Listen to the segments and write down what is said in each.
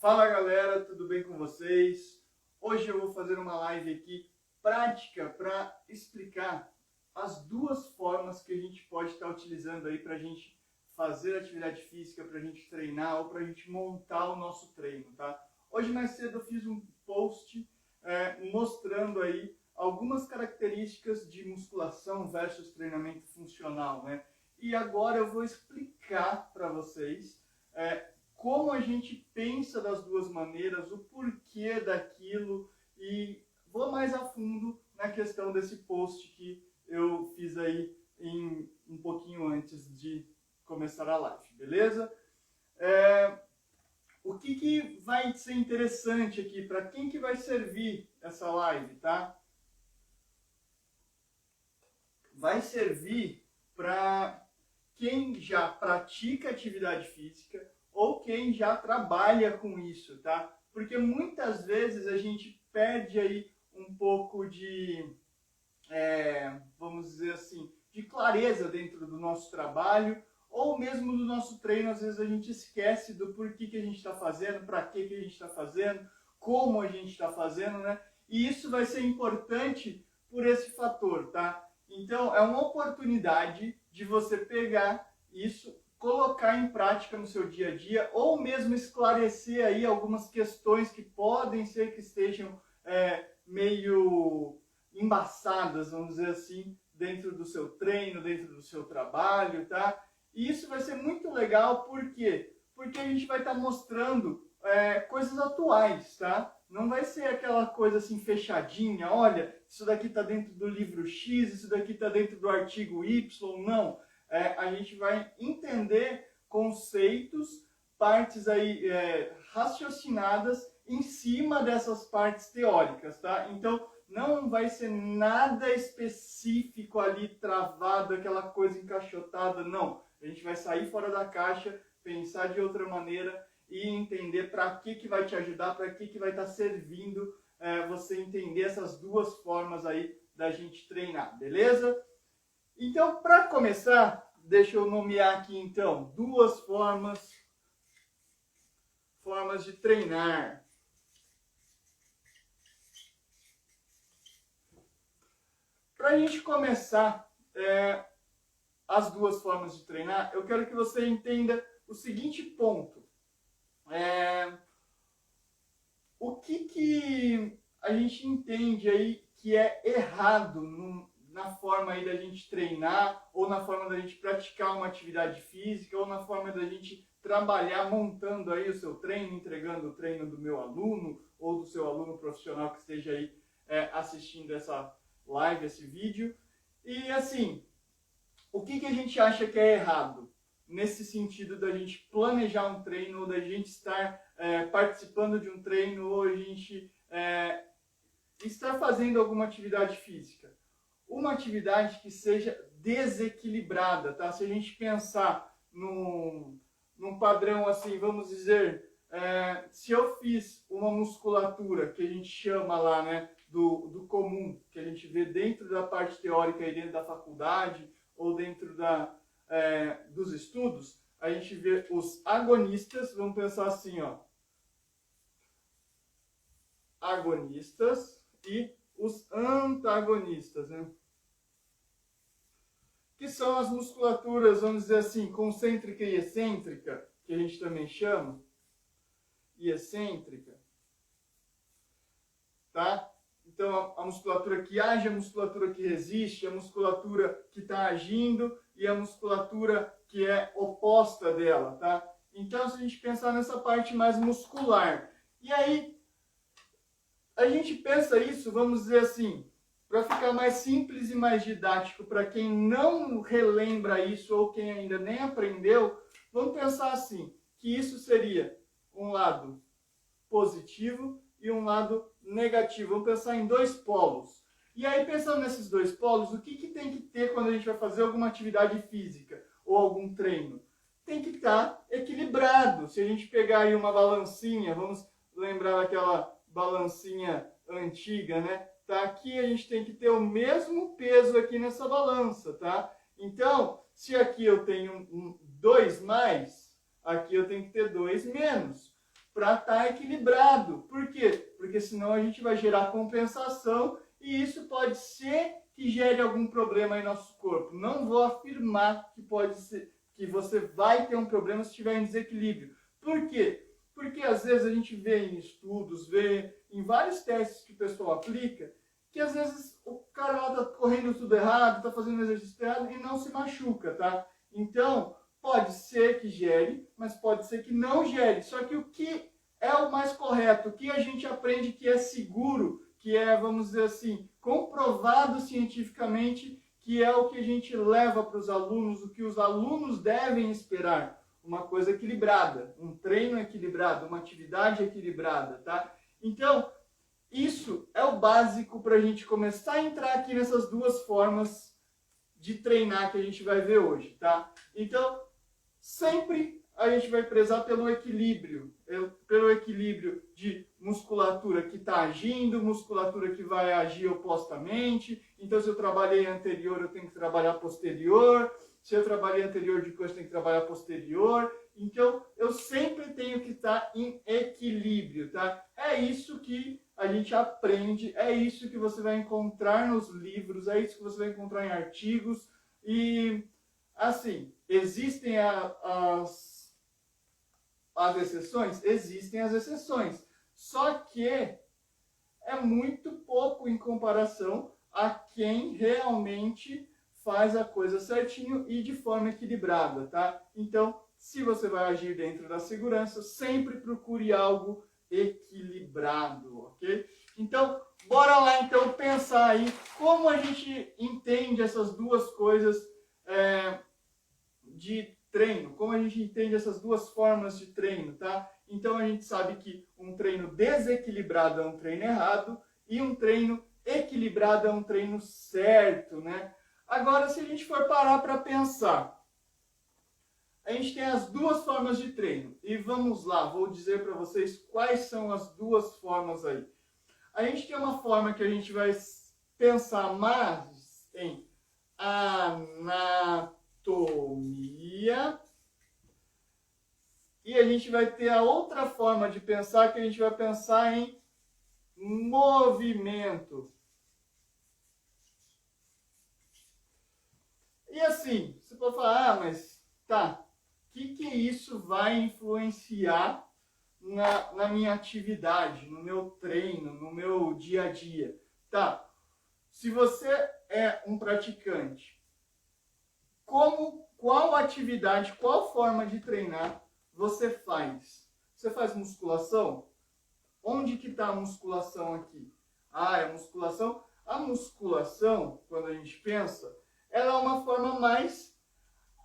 Fala galera, tudo bem com vocês? Hoje eu vou fazer uma live aqui prática para explicar as duas formas que a gente pode estar utilizando aí para a gente fazer atividade física, para a gente treinar ou para a gente montar o nosso treino, tá? Hoje mais cedo eu fiz um post mostrando aí algumas características de musculação versus treinamento funcional, né? E agora eu vou explicar para vocês como a gente pensa das duas maneiras, o porquê daquilo, e vou mais a fundo na questão desse post que eu fiz aí um pouquinho antes de começar a live, beleza? O que vai ser interessante aqui, para quem que vai servir essa live, tá? Vai servir para quem já pratica atividade física ou quem já trabalha com isso, tá? Porque muitas vezes a gente perde aí um pouco de, vamos dizer assim, de clareza dentro do nosso trabalho ou mesmo do nosso treino. Às vezes a gente esquece do porquê que a gente está fazendo, para que a gente está fazendo, como a gente está fazendo, né? E isso vai ser importante por esse fator, tá? Então é uma oportunidade de você pegar isso, colocar em prática no seu dia a dia, ou mesmo esclarecer aí algumas questões que podem ser que estejam meio embaçadas, vamos dizer assim, dentro do seu treino, dentro do seu trabalho, tá? E isso vai ser muito legal, por quê? Porque a gente vai estar mostrando coisas atuais, tá? Não vai ser aquela coisa assim fechadinha, olha, isso daqui está dentro do livro X, isso daqui está dentro do artigo Y, não. A gente vai entender conceitos, partes aí raciocinadas em cima dessas partes teóricas, tá? Então, não vai ser nada específico ali, travado, aquela coisa encaixotada, não. A gente vai sair fora da caixa, pensar de outra maneira e entender para que vai te ajudar, para que vai estar servindo você entender essas duas formas aí da gente treinar, beleza? Então, para começar, deixa eu nomear aqui então duas formas de treinar. Para a gente começar as duas formas de treinar, eu quero que você entenda o seguinte ponto. O que a gente entende aí que é errado na forma aí da gente treinar, ou na forma da gente praticar uma atividade física, ou na forma da gente trabalhar montando aí o seu treino, entregando o treino do meu aluno, ou do seu aluno profissional que esteja aí assistindo essa live, esse vídeo. E assim, o que a gente acha que é errado nesse sentido da gente planejar um treino, ou da gente estar participando de um treino, ou a gente estar fazendo alguma atividade física? Uma atividade que seja desequilibrada, tá? Se a gente pensar num padrão assim, vamos dizer, se eu fiz uma musculatura, que a gente chama lá, né, do comum, que a gente vê dentro da parte teórica e dentro da faculdade, ou dentro dos estudos, a gente vê os agonistas, vamos pensar assim, ó, agonistas e os antagonistas, né? Que são as musculaturas, vamos dizer assim, concêntrica e excêntrica, que a gente também chama, e excêntrica, tá? Então, a musculatura que age, a musculatura que resiste, a musculatura que está agindo e a musculatura que é oposta dela, tá? Então, se a gente pensar nessa parte mais muscular, e aí a gente pensa isso, vamos dizer assim, para ficar mais simples e mais didático, para quem não relembra isso ou quem ainda nem aprendeu, vamos pensar assim, que isso seria um lado positivo e um lado negativo. Vamos pensar em dois polos. E aí, pensando nesses dois polos, o que tem que ter quando a gente vai fazer alguma atividade física ou algum treino? Tem que estar equilibrado. Se a gente pegar aí uma balancinha, vamos lembrar daquela balancinha antiga, né? Tá? Aqui a gente tem que ter o mesmo peso aqui nessa balança, tá? Então, se aqui eu tenho 2 mais, aqui eu tenho que ter 2 menos. para estar equilibrado. Por quê? Porque senão a gente vai gerar compensação e isso pode ser que gere algum problema em nosso corpo. Não vou afirmar que pode ser, que você vai ter um problema se estiver em desequilíbrio. Por quê? Porque às vezes a gente vê em estudos, vê em vários testes que o pessoal aplica, que às vezes o cara lá está correndo tudo errado, está fazendo exercício errado e não se machuca, tá? Então, pode ser que gere, mas pode ser que não gere. Só que o que é o mais correto, o que a gente aprende que é seguro, que é, vamos dizer assim, comprovado cientificamente, que é o que a gente leva para os alunos, o que os alunos devem esperar. Uma coisa equilibrada, um treino equilibrado, uma atividade equilibrada, tá? Então, isso é o básico para a gente começar a entrar aqui nessas duas formas de treinar que a gente vai ver hoje, tá? Então, sempre a gente vai prezar pelo equilíbrio de musculatura que está agindo, musculatura que vai agir opostamente. Então, se eu trabalhei anterior, eu tenho que trabalhar posterior. Se eu trabalhei anterior, depois eu tenho que trabalhar posterior. Então, eu sempre tenho que estar em equilíbrio, tá? É isso que a gente aprende, é isso que você vai encontrar nos livros, é isso que você vai encontrar em artigos. E, assim, existem as exceções? Existem as exceções. Só que é muito pouco em comparação a quem realmente faz a coisa certinho e de forma equilibrada, tá? Então, se você vai agir dentro da segurança, sempre procure algo equilibrado, ok? Então, bora lá então pensar aí como a gente entende essas duas coisas de treino, como a gente entende essas duas formas de treino, tá? Então, a gente sabe que um treino desequilibrado é um treino errado e um treino equilibrado é um treino certo, né? Agora, se a gente for parar para pensar, a gente tem as duas formas de treino. E vamos lá, vou dizer para vocês quais são as duas formas aí. A gente tem uma forma que a gente vai pensar mais em anatomia. E a gente vai ter a outra forma de pensar, que a gente vai pensar em movimento. E assim, você pode falar, mas tá, o que isso vai influenciar na minha atividade, no meu treino, no meu dia a dia? Tá, se você é um praticante, qual atividade, qual forma de treinar você faz? Você faz musculação? Onde que está a musculação aqui? Ah, é a musculação? A musculação, quando a gente pensa, ela é uma forma mais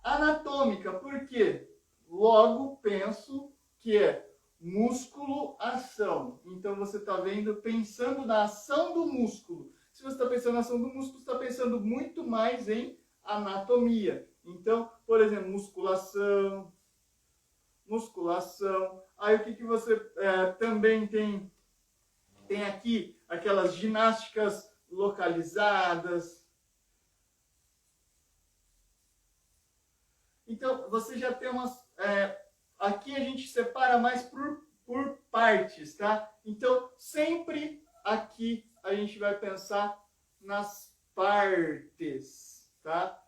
anatômica. Por quê? Logo penso que é músculo-ação. Então você está pensando na ação do músculo. Se você está pensando na ação do músculo, você está pensando muito mais em anatomia. Então, por exemplo, musculação. Aí o que você também tem aqui? Aquelas ginásticas localizadas. Então, você já tem umas... aqui a gente separa mais por partes, tá? Então, sempre aqui a gente vai pensar nas partes, tá?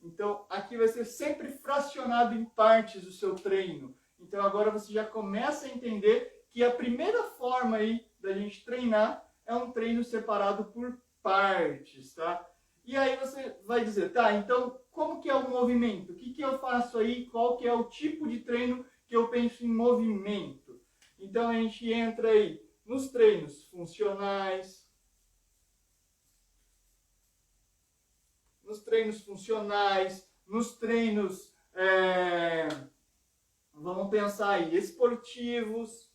Então, aqui vai ser sempre fracionado em partes o seu treino. Então, agora você já começa a entender que a primeira forma aí da gente treinar é um treino separado por partes, tá? E aí você vai dizer, tá, então como que é o movimento? O que eu faço aí? Qual que é o tipo de treino que eu penso em movimento? Então a gente entra aí nos treinos funcionais, nos treinos, vamos pensar aí, esportivos.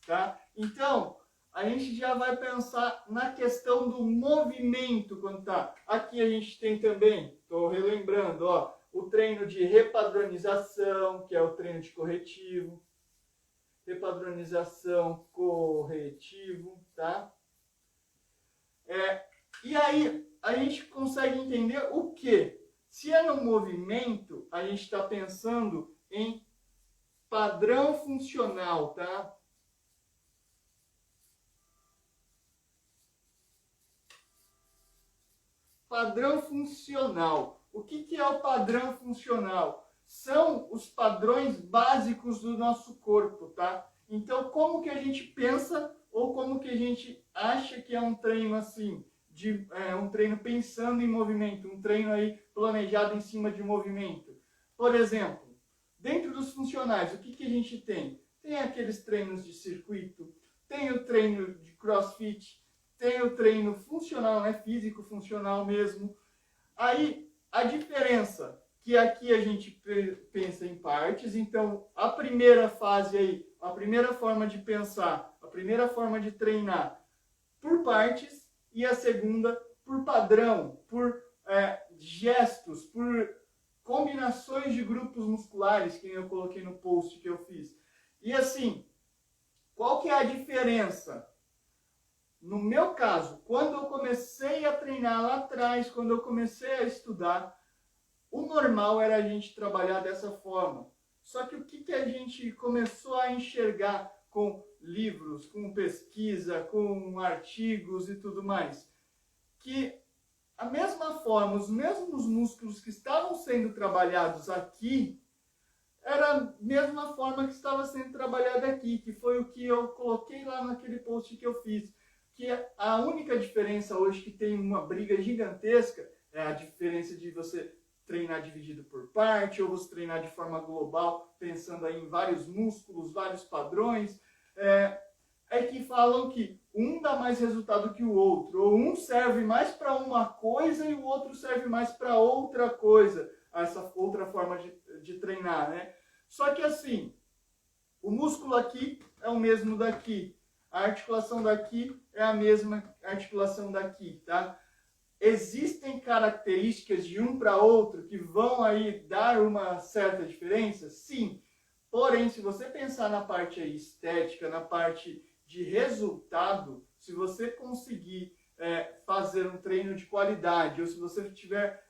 Tá? Então, a gente já vai pensar na questão do movimento quando tá. Aqui a gente tem também, estou relembrando, ó, o treino de repadronização, que é o treino de corretivo. Repadronização, corretivo, tá? E aí, a gente consegue entender o quê? Se é no movimento, a gente está pensando em padrão funcional, tá? Padrão funcional. O que é o padrão funcional? São os padrões básicos do nosso corpo, tá? Então, como que a gente pensa ou como que a gente acha que é um treino assim? Um treino pensando em movimento, um treino aí planejado em cima de movimento. Por exemplo, dentro dos funcionais, o que a gente tem? Tem aqueles treinos de circuito, tem o treino de crossfit, tem o treino funcional, né? Físico funcional mesmo. Aí, a diferença, que aqui a gente pensa em partes, então a primeira fase aí, a primeira forma de pensar, a primeira forma de treinar por partes e a segunda por padrão, por gestos, por combinações de grupos musculares, que eu coloquei no post que eu fiz. E assim, qual que é a diferença? No meu caso, quando eu comecei a treinar lá atrás, quando eu comecei a estudar, o normal era a gente trabalhar dessa forma. Só que o que a gente começou a enxergar com livros, com pesquisa, com artigos e tudo mais? Que a mesma forma, os mesmos músculos que estavam sendo trabalhados aqui, era a mesma forma que estava sendo trabalhada aqui, que foi o que eu coloquei lá naquele post que eu fiz. Que a única diferença hoje que tem uma briga gigantesca é a diferença de você treinar dividido por parte, ou você treinar de forma global, pensando aí em vários músculos, vários padrões, é que falam que um dá mais resultado que o outro, ou um serve mais para uma coisa e o outro serve mais para outra coisa, essa outra forma de treinar, né? Só que assim, o músculo aqui é o mesmo daqui, a articulação daqui é a mesma articulação daqui, tá? Existem características de um para outro que vão aí dar uma certa diferença? Sim. Porém, se você pensar na parte aí estética, na parte de resultado, se você conseguir fazer um treino de qualidade, ou se você estiver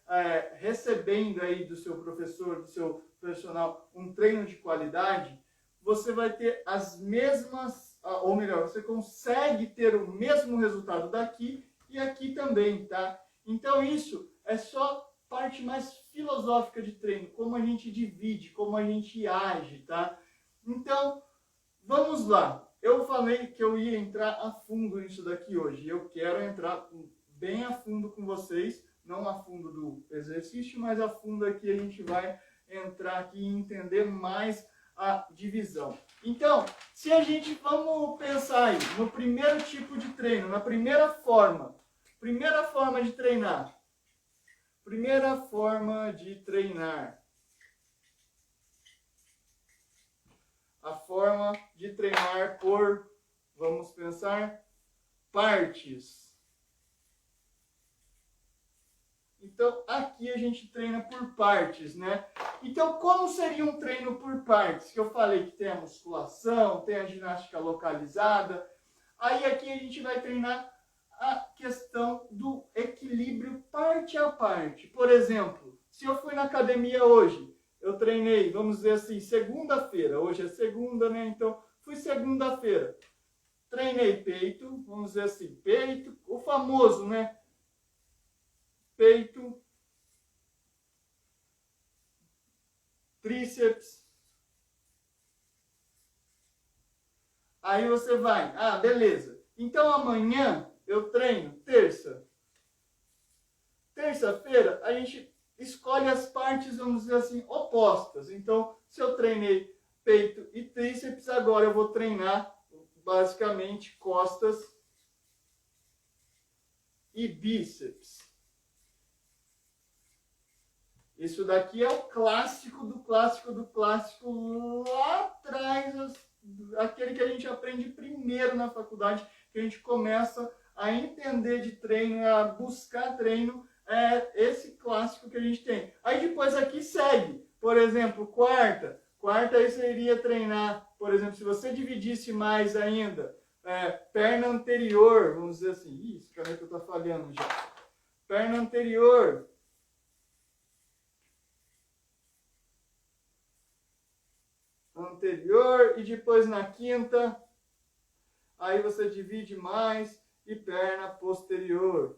recebendo aí do seu professor, do seu personal, um treino de qualidade, você vai ter as mesmas, ou melhor, você consegue ter o mesmo resultado daqui e aqui também, tá? Então isso é só parte mais filosófica de treino, como a gente divide, como a gente age, tá? Então, vamos lá. Eu falei que eu ia entrar a fundo nisso daqui hoje. Eu quero entrar bem a fundo com vocês, não a fundo do exercício, mas a fundo aqui a gente vai entrar aqui e entender mais a divisão. Então, se a gente, vamos pensar aí, no primeiro tipo de treino, na primeira forma de treinar. Primeira forma de treinar. A forma de treinar por, vamos pensar, partes. Então, aqui a gente treina por partes, né? Então, como seria um treino por partes? Que eu falei que tem a musculação, tem a ginástica localizada. Aí aqui a gente vai treinar a questão do equilíbrio parte a parte. Por exemplo, se eu fui na academia hoje, eu treinei, vamos dizer assim, segunda-feira. Hoje é segunda, né? Então, fui segunda-feira. Treinei peito, vamos dizer assim, peito, o famoso, né? Peito, tríceps. Aí você vai, beleza. Então amanhã eu treino terça. Terça-feira a gente escolhe as partes, vamos dizer assim, opostas. Então, se eu treinei peito e tríceps, agora eu vou treinar basicamente costas e bíceps. Isso daqui é o clássico do clássico do clássico lá atrás, aquele que a gente aprende primeiro na faculdade, que a gente começa a entender de treino, a buscar treino, esse clássico que a gente tem. Aí depois aqui segue, por exemplo, quarta aí seria treinar, por exemplo, se você dividisse mais ainda, perna anterior, vamos dizer assim, isso, cadê que eu tô falhando já? Perna anterior, anterior e depois na quinta, aí você divide mais e perna posterior.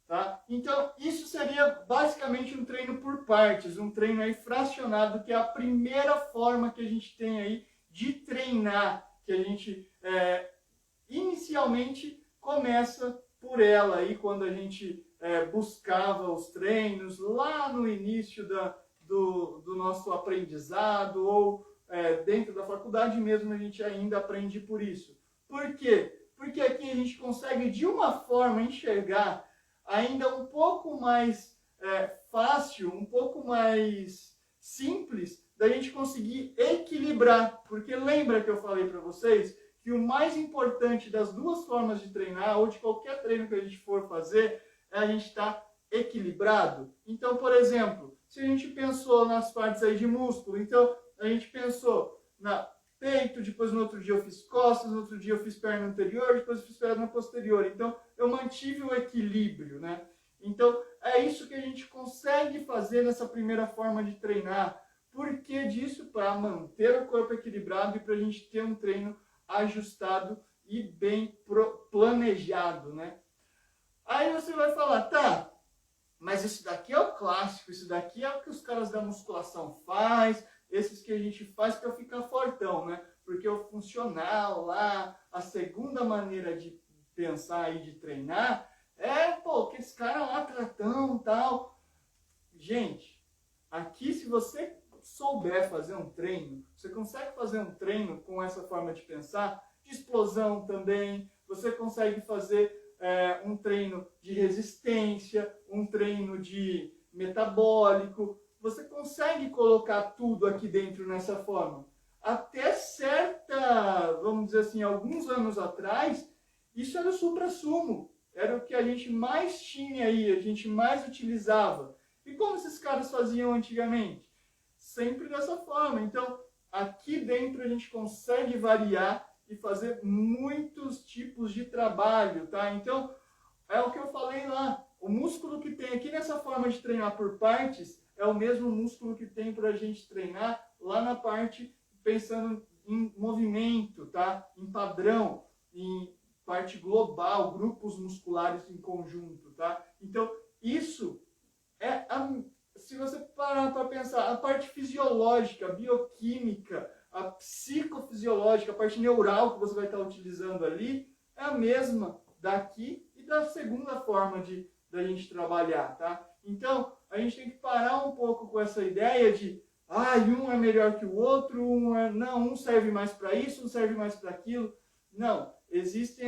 Tá? Então, isso seria basicamente um treino por partes, um treino aí fracionado, que é a primeira forma que a gente tem aí de treinar, que a gente inicialmente começa por ela aí, quando a gente buscava os treinos lá no início do nosso aprendizado, ou dentro da faculdade mesmo a gente ainda aprende por isso. Por quê? Porque aqui a gente consegue de uma forma enxergar ainda um pouco mais fácil, um pouco mais simples da gente conseguir equilibrar. Porque lembra que eu falei para vocês que o mais importante das duas formas de treinar, ou de qualquer treino que a gente for fazer, é a gente estar equilibrado. Então, por exemplo, se a gente pensou nas partes aí de músculo, então a gente pensou na peito, depois no outro dia eu fiz costas, no outro dia eu fiz perna anterior, depois eu fiz perna posterior. Então, eu mantive o equilíbrio, né? Então, é isso que a gente consegue fazer nessa primeira forma de treinar. Por que disso? Para manter o corpo equilibrado e para a gente ter um treino ajustado e bem planejado, né? Aí você vai falar, tá, mas isso daqui é o clássico, isso daqui é o que os caras da musculação faz, esses que a gente faz para ficar fortão, né? Porque o funcional lá, a segunda maneira de pensar e de treinar que esse cara lá tratão e tal. Gente, aqui se você souber fazer um treino, você consegue fazer um treino com essa forma de pensar, de explosão também, você consegue fazer um treino de resistência, um treino de metabólico, você consegue colocar tudo aqui dentro nessa forma. Até vamos dizer assim, alguns anos atrás, isso era o supra-sumo, era o que a gente mais tinha aí, a gente mais utilizava. E como esses caras faziam antigamente? Sempre dessa forma. Então, aqui dentro a gente consegue variar e fazer muitos tipos de trabalho, tá? Então, é o que eu falei lá. O músculo que tem aqui nessa forma de treinar por partes é o mesmo músculo que tem para a gente treinar lá na parte pensando em movimento, tá? Em padrão, em parte global, grupos musculares em conjunto, tá? Então, isso é se você parar para pensar, a parte fisiológica, a bioquímica, a psicofisiológica, a parte neural que você vai estar utilizando ali, é a mesma daqui e da segunda forma da gente trabalhar, tá? Então, a gente tem que parar um pouco com essa ideia de um é melhor que o outro, um serve mais para isso, um serve mais para aquilo. Não, existe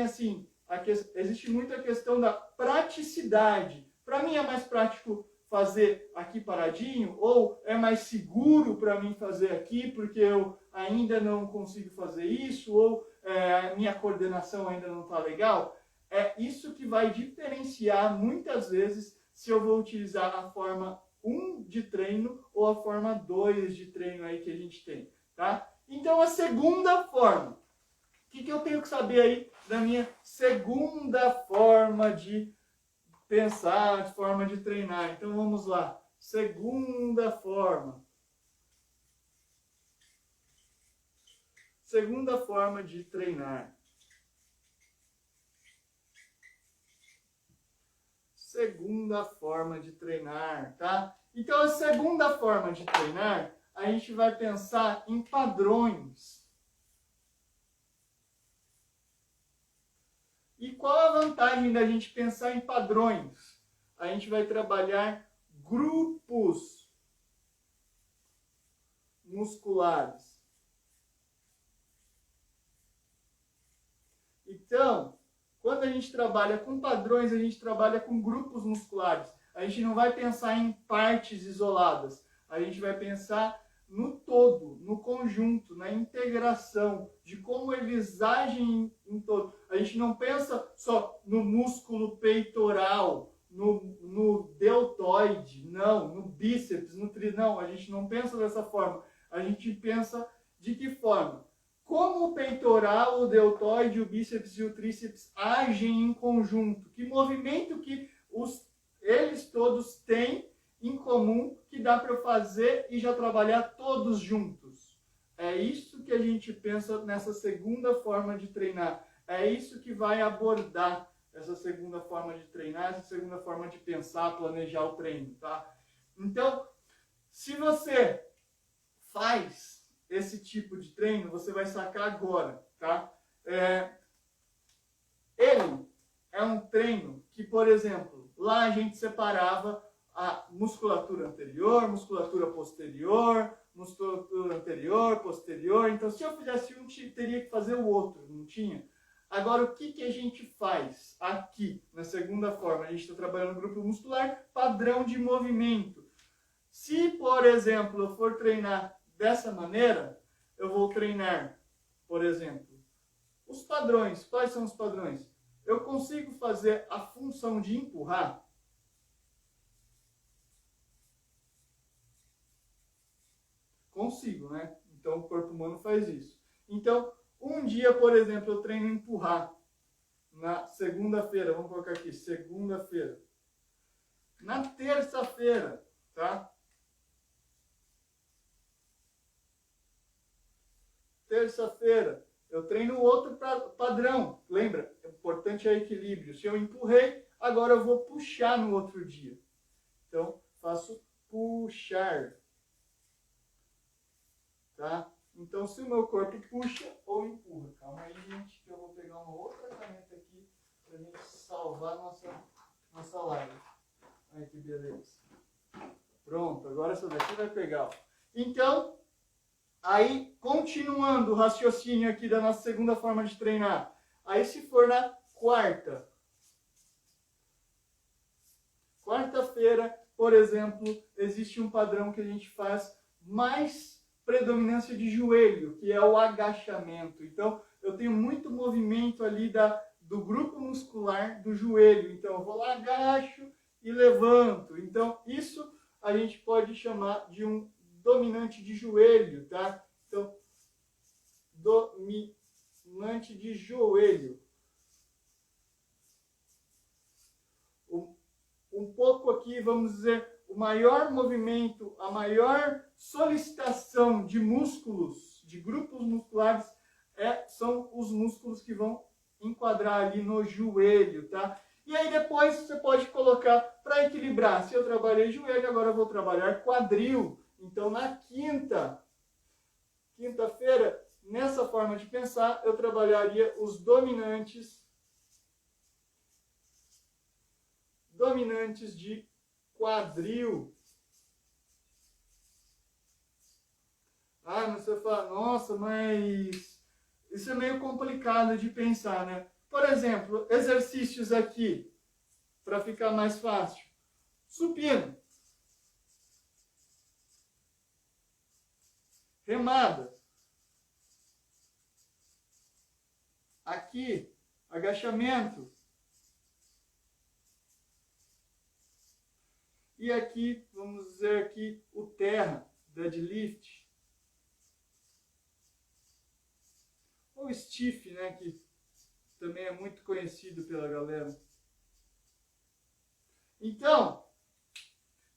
muito a questão da praticidade. Para mim é mais prático fazer aqui paradinho, ou é mais seguro para mim fazer aqui, porque eu ainda não consigo fazer isso, ou a minha coordenação ainda não está legal. É isso que vai diferenciar muitas vezes se eu vou utilizar a forma 1 de treino ou a forma 2 de treino aí que a gente tem, tá? Então a segunda forma, o que eu tenho que saber aí da minha segunda forma de pensar, de forma de treinar? Então vamos lá, segunda forma. Segunda forma de treinar. Segunda forma de treinar, tá? Então a segunda forma de treinar, a gente vai pensar em padrões. E qual a vantagem da gente pensar em padrões? A gente vai trabalhar grupos musculares. Então, quando a gente trabalha com padrões, a gente trabalha com grupos musculares. A gente não vai pensar em partes isoladas. A gente vai pensar no todo, no conjunto, na integração, de como eles agem em todo. A gente não pensa só no músculo peitoral, no deltoide, não, no bíceps, no não. A gente não pensa dessa forma. A gente pensa de que forma? Como o peitoral, o deltoide, o bíceps e o tríceps agem em conjunto? Que movimento que eles todos têm em comum que dá fazer e já trabalhar todos juntos. É isso que a gente pensa nessa segunda forma de treinar. É isso que vai abordar essa segunda forma de treinar, essa segunda forma de pensar, planejar o treino, tá? Então, se você faz esse tipo de treino, você vai sacar agora, tá? Ele é um treino que, por exemplo, lá a gente separava a musculatura anterior, musculatura posterior, musculatura anterior, posterior. Então, se eu fizesse um, teria que fazer o outro, não tinha? Agora, o que a gente faz aqui, na segunda forma? A gente está trabalhando no grupo muscular, padrão de movimento. Se, por exemplo, eu for treinar dessa maneira, eu vou treinar, por exemplo, os padrões. Quais são os padrões? Eu consigo fazer a função de empurrar? Consigo, né? Então, o corpo humano faz isso. Então, um dia, por exemplo, eu treino empurrar. Na segunda-feira, vamos colocar aqui, segunda-feira. Na terça-feira, tá? Terça-feira, eu treino outro padrão. Lembra? O importante é equilíbrio. Se eu empurrei, agora eu vou puxar no outro dia. Então, faço puxar. Tá? Então, se o meu corpo puxa ou empurra. Calma aí, gente, que eu vou pegar uma outra caneta aqui para a gente salvar nossa live. Olha que beleza. Pronto, agora essa daqui vai pegar. Ó. Então, aí, continuando o raciocínio aqui da nossa segunda forma de treinar. Aí, se for na quarta-feira, por exemplo, existe um padrão que a gente faz mais predominância de joelho, que é o agachamento. Então, eu tenho muito movimento ali do grupo muscular do joelho. Então, eu vou lá, agacho e levanto. Então, isso a gente pode chamar de um dominante de joelho, tá? Então, dominante de joelho. Um pouco aqui, vamos dizer, o maior movimento, a maior solicitação de músculos, de grupos musculares, são os músculos que vão enquadrar ali no joelho, tá? E aí depois você pode colocar para equilibrar. Se eu trabalhei joelho, agora eu vou trabalhar quadril. Então na quinta-feira, nessa forma de pensar, eu trabalharia os dominantes de quadril. Ah, mas você fala, nossa, mas isso é meio complicado de pensar, né? Por exemplo, exercícios aqui, para ficar mais fácil. Supino. Remada. Aqui, agachamento. E aqui, vamos dizer aqui, o terra, deadlift. Ou stiff, né, que também é muito conhecido pela galera. Então,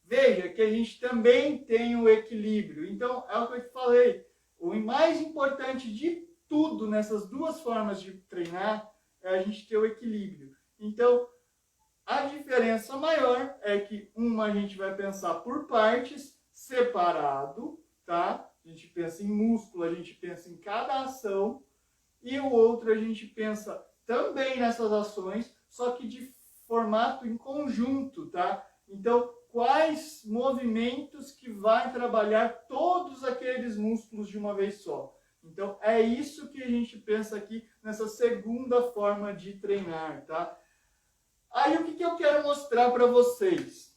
veja que a gente também tem o equilíbrio. Então, é o que eu te falei. O mais importante de tudo nessas duas formas de treinar é a gente ter o equilíbrio. Então, a diferença maior é que uma a gente vai pensar por partes, separado, tá? A gente pensa em músculo, a gente pensa em cada ação, e o outro a gente pensa também nessas ações, só que de formato em conjunto, tá? Então, quais movimentos que vai trabalhar todos aqueles músculos de uma vez só? Então, é isso que a gente pensa aqui nessa segunda forma de treinar, tá? Aí, o que eu quero mostrar para vocês?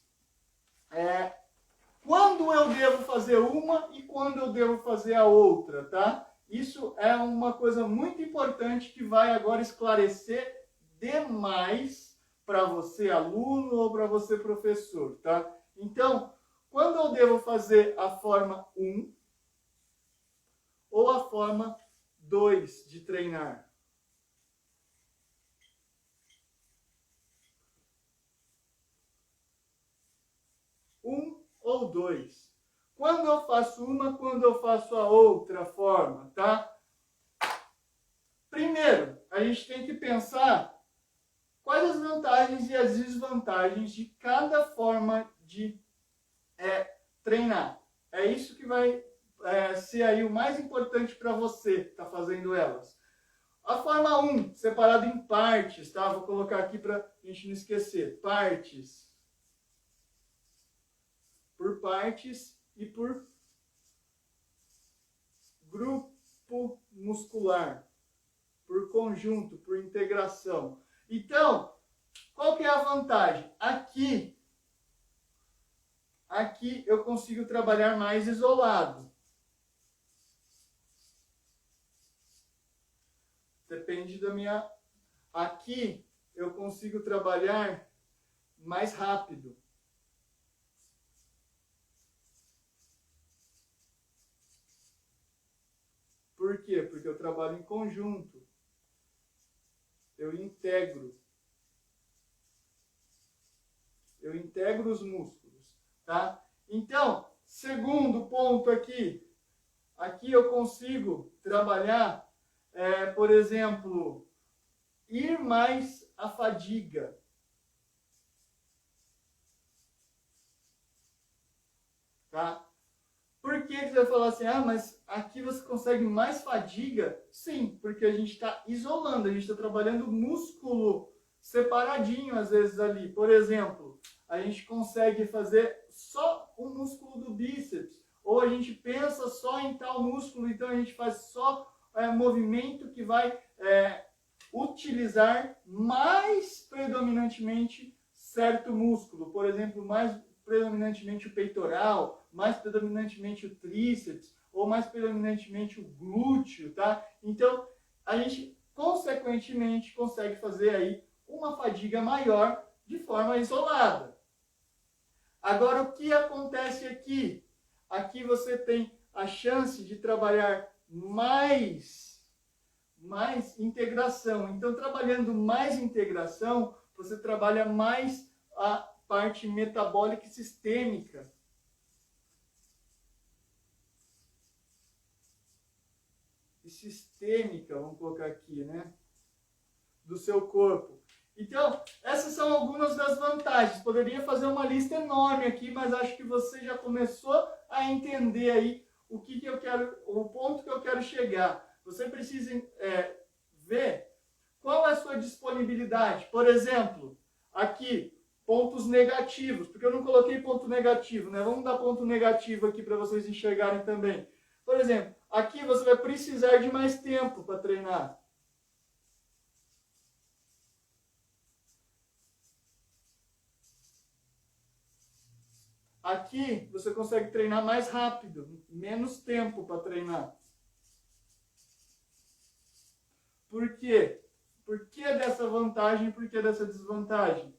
Quando eu devo fazer uma e quando eu devo fazer a outra, tá? Isso é uma coisa muito importante que vai agora esclarecer demais para você, aluno, ou para você, professor, tá? Então, quando eu devo fazer a forma 1 ou a forma 2 de treinar? Um ou dois. Quando eu faço uma, quando eu faço a outra forma, tá? Primeiro, a gente tem que pensar quais as vantagens e as desvantagens de cada forma de treinar. É isso que vai ser aí o mais importante para você que está fazendo elas. A forma 1, separado em partes, tá? Vou colocar aqui para a gente não esquecer. Partes. Por partes e por grupo muscular. Por conjunto, por integração. Então, qual que é a vantagem? Aqui eu consigo trabalhar mais isolado. Depende da minha... Aqui eu consigo trabalhar mais rápido. Por quê? Porque eu trabalho em conjunto. Eu integro os músculos, tá? Então, segundo ponto aqui eu consigo trabalhar, por exemplo, ir mais à fadiga. Tá? Por que você vai falar assim, mas aqui você consegue mais fadiga? Sim, porque a gente está isolando, a gente está trabalhando o músculo separadinho às vezes ali. Por exemplo, a gente consegue fazer só o músculo do bíceps, ou a gente pensa só em tal músculo, então a gente faz só movimento que vai utilizar mais predominantemente certo músculo. Por exemplo, mais predominantemente o peitoral, mais predominantemente o tríceps, ou mais predominantemente o glúteo, tá? Então, a gente, consequentemente, consegue fazer aí uma fadiga maior de forma isolada. Agora, o que acontece aqui? Aqui você tem a chance de trabalhar mais integração. Então, trabalhando mais integração, você trabalha mais a parte metabólica e sistêmica. Vamos colocar aqui, né? Do seu corpo. Então, essas são algumas das vantagens. Poderia fazer uma lista enorme aqui, mas acho que você já começou a entender aí o que eu quero, o ponto que eu quero chegar. Você precisa ver qual é a sua disponibilidade. Por exemplo, aqui, pontos negativos, porque eu não coloquei ponto negativo, né? Vamos dar ponto negativo aqui para vocês enxergarem também. Por exemplo, aqui você vai precisar de mais tempo para treinar. Aqui você consegue treinar mais rápido, menos tempo para treinar. Por quê? Por que dessa vantagem e por que dessa desvantagem?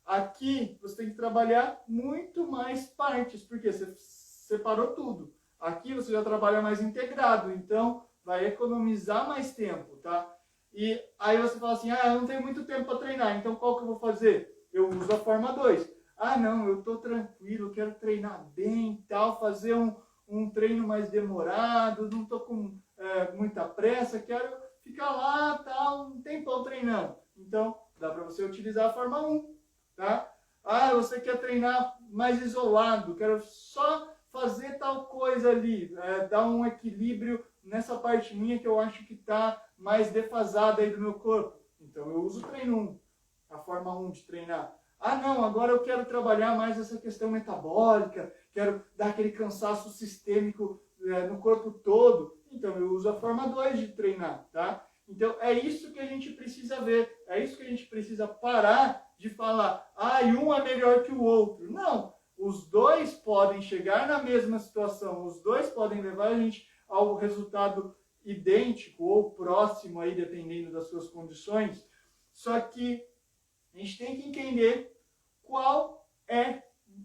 Aqui você tem que trabalhar muito mais partes, porque você separou tudo. Aqui você já trabalha mais integrado, então vai economizar mais tempo, tá? E aí você fala assim, eu não tenho muito tempo para treinar, então qual que eu vou fazer? Eu uso a forma 2. Não, eu estou tranquilo, eu quero treinar bem, tal, fazer um treino mais demorado, não estou com muita pressa, quero ficar lá, tal, um tempão treinando. Então, dá para você utilizar a forma 1, tá? Você quer treinar mais isolado, quero só fazer tal coisa ali, dar um equilíbrio nessa parte minha que eu acho que está mais defasada aí do meu corpo. Então, eu uso o treino 1, a forma 1 de treinar. Não, agora eu quero trabalhar mais essa questão metabólica, quero dar aquele cansaço sistêmico no corpo todo. Então, eu uso a forma 2 de treinar, tá? Então, é isso que a gente precisa ver, é isso que a gente precisa parar de falar, e um é melhor que o outro. Não, os dois podem chegar na mesma situação, os dois podem levar a gente ao resultado idêntico ou próximo, aí, dependendo das suas condições, só que a gente tem que entender qual é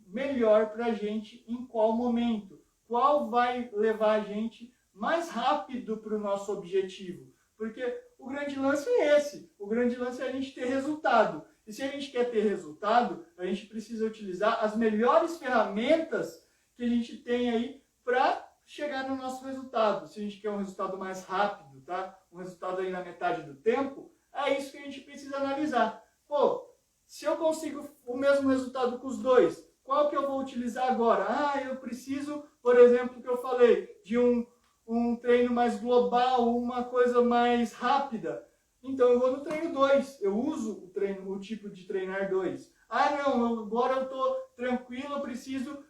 melhor para a gente em qual momento, qual vai levar a gente mais rápido para o nosso objetivo. Porque o grande lance é esse, o grande lance é a gente ter resultado. E se a gente quer ter resultado, a gente precisa utilizar as melhores ferramentas que a gente tem aí para chegar no nosso resultado. Se a gente quer um resultado mais rápido, tá? Um resultado aí na metade do tempo, é isso que a gente precisa analisar. Pô, se eu consigo o mesmo resultado com os dois, qual que eu vou utilizar agora? Ah, eu preciso, por exemplo, que eu falei, de um treino mais global, uma coisa mais rápida. Então eu vou no treino 2, eu uso o tipo de treinar 2. Ah, não, agora eu estou tranquilo, eu preciso,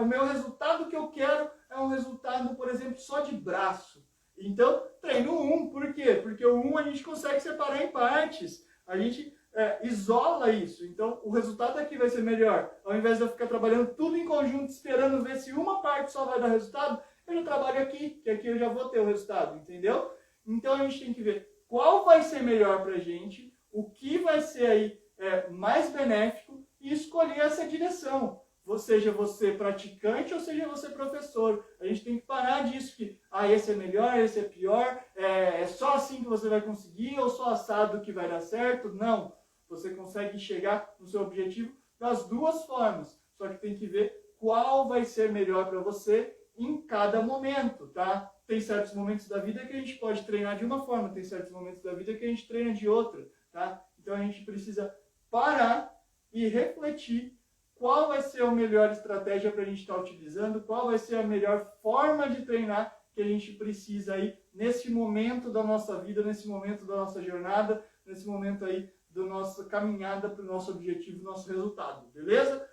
o meu resultado que eu quero é um resultado, por exemplo, só de braço. Então, treino 1, por quê? Porque o 1 a gente consegue separar em partes, a gente isola isso, então o resultado aqui vai ser melhor. Ao invés de eu ficar trabalhando tudo em conjunto, esperando ver se uma parte só vai dar resultado, eu já trabalho aqui, que aqui eu já vou ter o resultado, entendeu? Então a gente tem que ver qual vai ser melhor para a gente, o que vai ser aí mais benéfico e escolher essa direção. Ou seja você praticante ou seja você professor. A gente tem que parar disso que esse é melhor, esse é pior, é só assim que você vai conseguir ou só assado que vai dar certo. Não, você consegue chegar no seu objetivo das duas formas. Só que tem que ver qual vai ser melhor para você em cada momento, tá? Tem certos momentos da vida que a gente pode treinar de uma forma, tem certos momentos da vida que a gente treina de outra, tá? Então a gente precisa parar e refletir qual vai ser a melhor estratégia para a gente estar utilizando, qual vai ser a melhor forma de treinar que a gente precisa aí nesse momento da nossa vida, nesse momento da nossa jornada, nesse momento aí da nossa caminhada para o nosso objetivo, nosso resultado, beleza?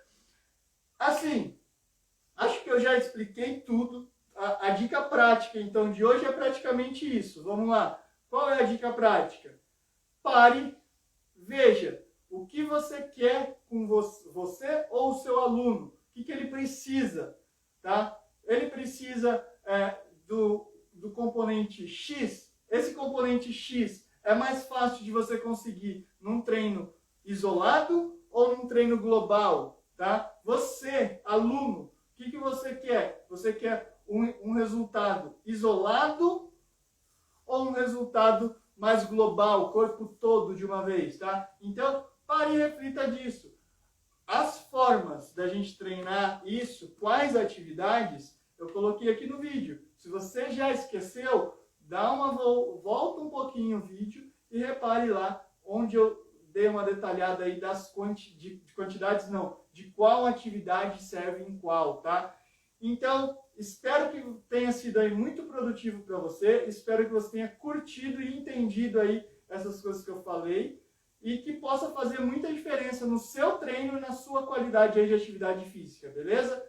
Assim, acho que eu já expliquei tudo. A dica prática, então, de hoje é praticamente isso. Vamos lá. Qual é a dica prática? Pare, veja o que você quer com você ou o seu aluno. O que ele precisa, tá? Ele precisa do componente X. Esse componente X é mais fácil de você conseguir num treino isolado ou num treino global, tá? Você, aluno, o que você quer? Você quer um resultado isolado ou um resultado mais global, o corpo todo de uma vez, tá? Então, pare e reflita disso. As formas da gente treinar isso, quais atividades, eu coloquei aqui no vídeo. Se você já esqueceu, volta um pouquinho o vídeo e repare lá onde eu dei uma detalhada aí das quantidades, não, de qual atividade serve em qual, tá? Então, espero que tenha sido aí muito produtivo para você, espero que você tenha curtido e entendido aí essas coisas que eu falei e que possa fazer muita diferença no seu treino e na sua qualidade aí de atividade física, beleza?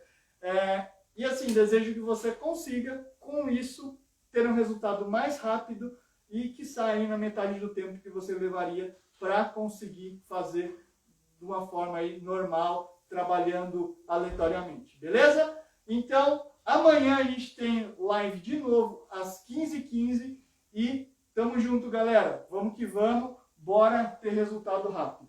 E assim, desejo que você consiga, com isso, ter um resultado mais rápido e que saia na metade do tempo que você levaria para conseguir fazer de uma forma aí normal, trabalhando aleatoriamente, beleza? Então, amanhã a gente tem live de novo às 15h15 e tamo junto, galera. Vamos que vamos, bora ter resultado rápido.